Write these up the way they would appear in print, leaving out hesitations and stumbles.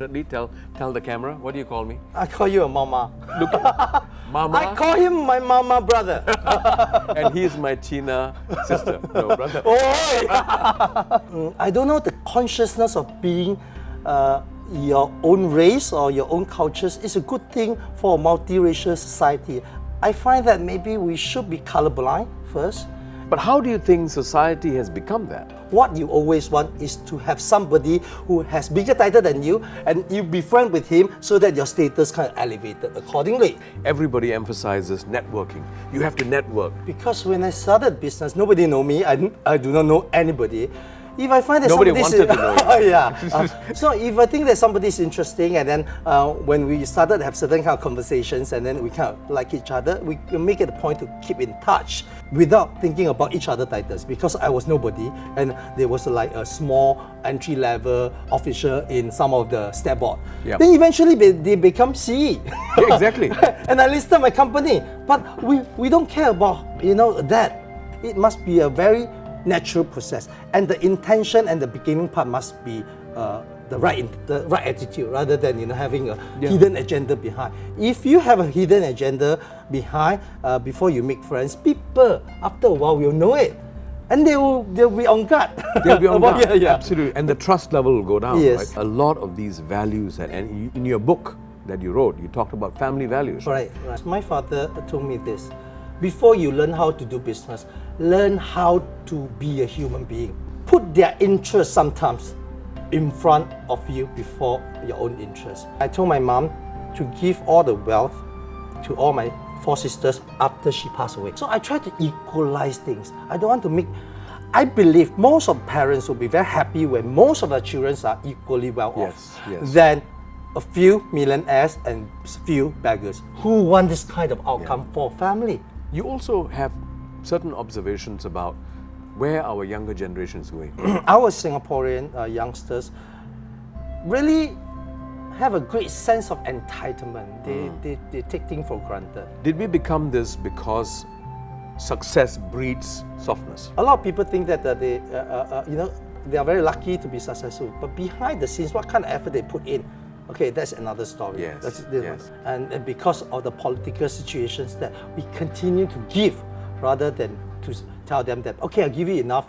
affectionately tell the camera? What do you call me? I call you a mama. Look, Mama. I call him my mama brother. And he's my China sister. No, brother. I don't know the consciousness of being your own race or your own cultures is a good thing for a multiracial society. I find that maybe we should be colorblind first. But how do you think society has become that? What you always want is to have somebody who has bigger title than you and you befriend with him so that your status kind of elevated accordingly. Everybody emphasizes networking. You have to network. Because when I started business, nobody know me. I do not know anybody. If I find that Nobody somebody wanted to know you. yeah. So if I think that somebody is interesting, and then when we started to have certain kind of conversations, and then we kind of like each other, we make it a point to keep in touch without thinking about each other titles. Because I was nobody, and there was like a small entry-level official in some of the step board. Yep. Then eventually they become CE. Yeah, exactly. And I listed my company, but we don't care about that. It must be a very natural process, and the intention and the beginning part must be the right attitude rather than having a hidden agenda behind. If you have a hidden agenda behind before you make friends, people after a while will know it, and they'll be on guard. They'll be on guard. Yeah. Absolutely, and the trust level will go down. Yes. Right? A lot of these values, and in your book that you wrote, you talked about family values. Right. My father told me this: before you learn how to do business, learn how to be a human being. Put their interests sometimes in front of you before your own interests. I told my mom to give all the wealth to all my 4 sisters after she passed away. So I try to equalize things. I don't want to make... I believe most of parents will be very happy when most of their children are equally well off than a few millionaires and few beggars. Who want this kind of outcome for family? You also have certain observations about where our younger generation is going. Our Singaporean youngsters really have a great sense of entitlement. They take things for granted. Did we become this because success breeds softness? A lot of people think that they are very lucky to be successful, but behind the scenes, what kind of effort they put in, okay, that's another story. Yes, that's yes. And because of the political situations that we continue to give rather than to tell them that, okay, I'll give you enough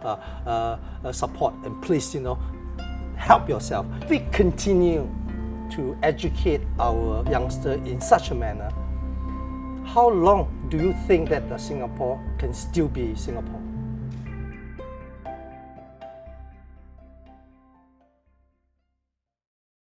support and please, help yourself. If we continue to educate our youngster in such a manner, how long do you think that Singapore can still be Singapore?